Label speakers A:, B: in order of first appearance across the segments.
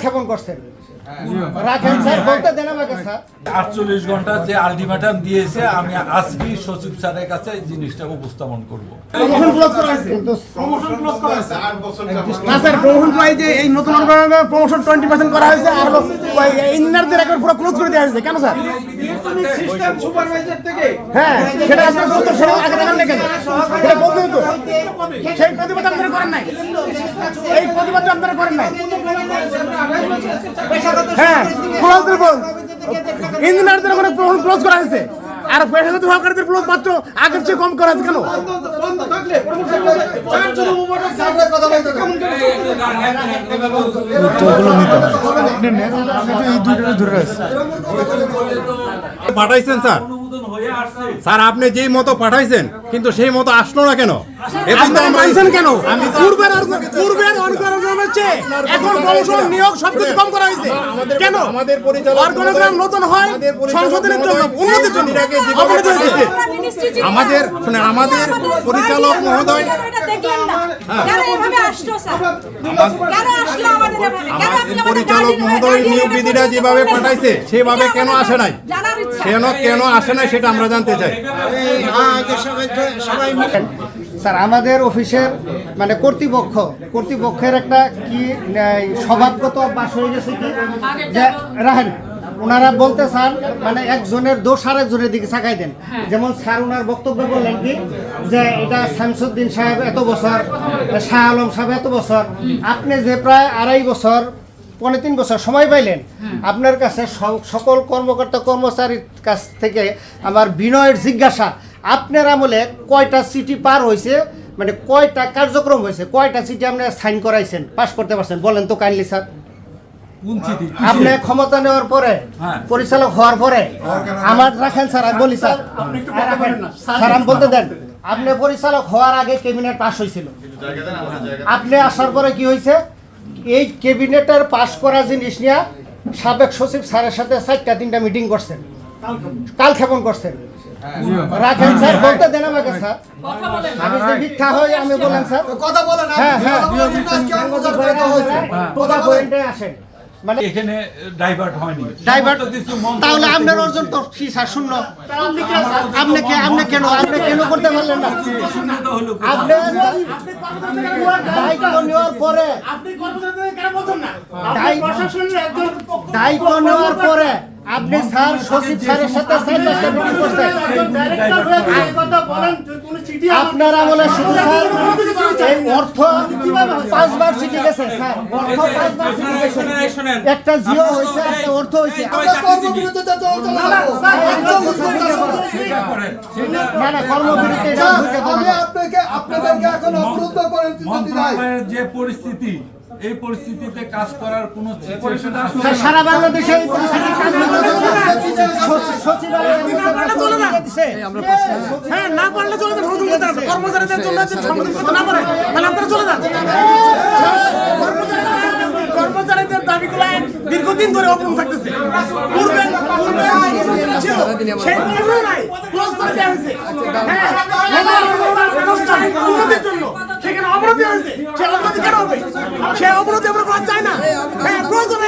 A: কালক্ষেপণ করছেন। রাখেন স্যার, বলতে দেন আমাকে স্যার।
B: 48 ঘন্টা যে আলটিমেটাম দিয়েছে, আমি আজকে সচিব স্যারের কাছে এই জিনিসটা উপস্থাপন করব।
C: প্রমোশন ক্লোজ করা হয়েছে, প্রমোশন ক্লোজ করা হয়েছে। না স্যার, প্রমোশন প্রাই যে এই নতুন প্রমোশন 20% করা হয়েছে, আর ইঞ্জিনিয়ারদের একবার পুরো ক্লোজ করে দেওয়া হয়েছে। কেন স্যার?
D: সিস্টেম সুপারভাইজার থেকে
C: হ্যাঁ, সেটা আপনার বলতো, সেটা আগে দেখান না কেন? সেটা বলতে হতো। সেই প্রতিবাদ আপনারা করেন নাই, এই প্রতিবাদটা আপনারা করেন নাই। হ্যাঁ, ইঞ্জিনিয়ারদের ওখানে ক্লোজ করা হয়েছে, আর পেশাগত সহকারীদের ক্লোজ মাত্র আগের চেয়ে কম করা হয়েছে। কেন?
D: বন্ধ থাকলে প্রমোশন চারজন উপমন্ডল কথা বলতে কেমন করে
E: পাঠাইছেন স্যার, স্যার আপনি যেই মতো পাঠাইছেন কিন্তু সেই মতো আসলো না কেন?
C: আপনারা মানছেন কেন? পূর্বের অর্গানাইজেশনের চেয়ে এখন প্রমোশন নিয়োগ সবকিছু কম করা হয়েছে। কেন?
E: আমাদের পরিচালক
C: অর্গানাইজেশন নতুন হয় সংশোধনের জন্য, উন্নতির জন্য, অবনতি হয়েছে।
E: আমাদের পরিচালক মহোদয়, আমাদের পরিচালক মহোদয় নিয়োগ বিধিটা যেভাবে পাঠাইছে সেভাবে কেন আসে নাই, কেন আসে নাই সেটা আমরা জানতে চাই।
A: স্যার, আমাদের অফিসের মানে কর্তৃপক্ষের একটা কি স্বভাবগত অভ্যাস হয়ে গেছে কি যে রাখেন, ওনারা বলতে চান মানে একজনের দোষ আর একজনের দিকে চাকাই দেন। যেমন স্যার ওনার বক্তব্য বললেন কি যে এটা শামসুদ্দিন সাহেব এত বছর, শাহ আলম সাহেব এত বছর, আপনি যে প্রায় 2.5 বছর 3.5 বছর সময় পাইলেন, আপনার কাছে সকল কর্মকর্তা কর্মচারীর কাছ থেকে আমার বিনয়ের জিজ্ঞাসা, আপনার আমলে কয়টা চিঠি পার হয়েছে, মানে কয়টা কার্যক্রম হয়েছে, কয়টা চিঠি আপনি সাইন করাইছেন, পাস করতে পারছেন, বলেন তো কাইন্ডলি স্যার। আপনি ক্ষমতা নেওয়ার পরে, পরিচালক হওয়ার পরে আমার রাখেন স্যার, আমি বলি স্যার, স্যার আমি বলতে দেন, আপনি পরিচালক হওয়ার আগে ক্যাবিনেট পাস হয়েছিল, আপনি আসার পরে কি হয়েছে, এই ক্যাবিনেটের পাস করা জিনিস নিয়ে সাবেক সচিব স্যারের সাথে 4টা-3টা মিটিং করছেন, কালক্ষেপণ করছেন। রাখেন স্যার, বলতে দেন আমাকে স্যার। আমি যে মিথ্যা হই আমি বলেন স্যার,
D: কথা বলেন।
A: হ্যাঁ হ্যাঁ, পয়েন্টে আসেন। মানে
B: এখানে ডাইভার্ট হয়নি,
A: ডাইভার্ট, তাহলে আপনার অর্জন তো কি স্যার শূন্য? আপনি কেন করতে পারলেন না? আপনি দায়িত্ব নেওয়ার পরে, দায়িত্ব নেওয়ার পরে আপনি স্যার সচিব স্যারের সাথে মিটিং করছেন, আপনারা বলে শুধু স্যার এই অর্থ 5বার চিঠি গেছে স্যার, অর্থ 5বার চিঠি গেছে, একটা জিও হয়েছে, একটা অর্থ হয়েছে। না না, কর্মবিরতি
D: আপনাদেরকে এখন অবরুদ্ধ করেন
B: যে পরিস্থিতি, এই পরিস্থিতিতে কাজ করার কোনো
A: সারা বাংলাদেশে এই পরিস্থিতি
C: হ্যাঁ, না পারলে চলে যান, কর্মচারীদের জন্য সম্বোধন করতে না পারে তাহলে আপনারা চলে যান। কর্মচারীদের দাবিগুলো দীর্ঘদিন ধরে অপূর্ণ থাকতেছে, সেই প্রশ্ন নাই, ক্লোজ করে দেওয়া হয়েছে। উন্নতির জন্য সেখানে অবনতি হয়েছে, সে অবনতি কেন হবে? সে অবনতি আমরা করা চাই না। হ্যাঁ, প্রয়োজনে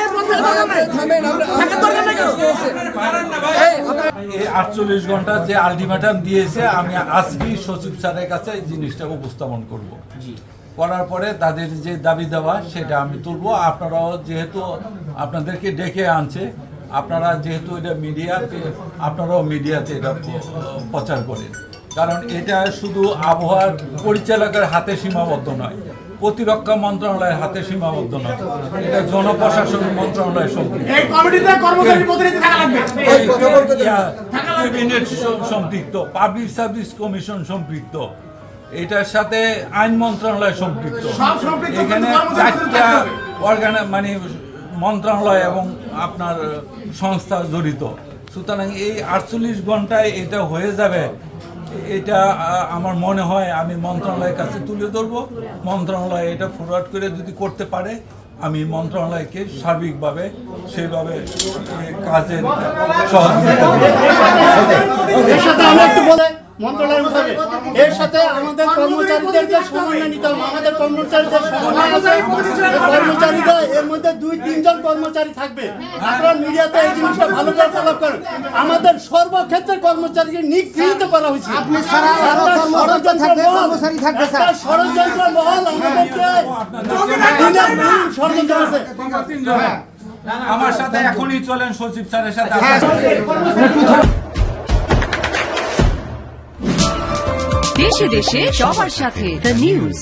B: এই 48 ঘন্টা যে আলটিমেটাম দিয়েছে, আমি আজকে সচিব স্যারের কাছে এই জিনিসটা উপস্থাপন করব। করার পরে তাদের যে দাবি দেওয়া সেটা আমি তুলবো। আপনারাও যেহেতু আপনাদেরকে ডেকে আনছে, আপনারা যেহেতু এটা মিডিয়াতে, আপনারাও মিডিয়াতে এটা প্রচার করেন, কারণ এটা শুধু আবহাওয়ার পরিচালকের হাতে সীমাবদ্ধ নয়, প্রতিরক্ষা মন্ত্রণালয়ের হাতে সীমাবদ্ধ নয়, এটা জনপ্রশাসন মন্ত্রণালয়ের সম্পৃক্ত, ক্যাবিনেট সম্পৃক্ত, পাবলিক সার্ভিস কমিশন সম্পৃক্ত, এটার সাথে আইন মন্ত্রণালয় সম্পৃক্ত। এখানে 4টা মানে মন্ত্রণালয় এবং আপনার সংস্থা জড়িত। সুতরাং এই 48 ঘন্টায় এটা হয়ে যাবে, এটা আমার মনে হয় আমি মন্ত্রণালয়ের কাছে তুলে ধরবো। মন্ত্রণালয় এটা ফরওয়ার্ড করে যদি করতে পারে, আমি মন্ত্রণালয়কে সার্বিকভাবে সেইভাবে কাজের সহযোগিতা করব।
F: মন্ত্রণালয় উঠাবে। এর সাথে আমাদের কর্মচারীদেরকে সমন্বয় নিতে হবে। আমাদের কর্মচারীদের সমন্বয় আছে। এই কর্মচারীরা এর মধ্যে 2-3 জন কর্মচারী থাকবে। আপনারা মিডিয়াতে এই জিনিসটা ভালো করে ফলো করেন। আমাদের সর্বক্ষেত্রে কর্মচারীকে নিগৃহীত করা হয়েছে।
A: আপনি ছাড়া আরো কর্মকর্তা থাকবে, কর্মচারী থাকবে স্যার।
F: একটা ষড়যন্ত্র মহল আমাদেরকে দিনের দিন ষড়যন্ত্র আছে।
B: আমার সাথে এখনই চলেন সচিব স্যারের সাথে
G: দেশে দেশে সবার সাথে দ্য নিউজ।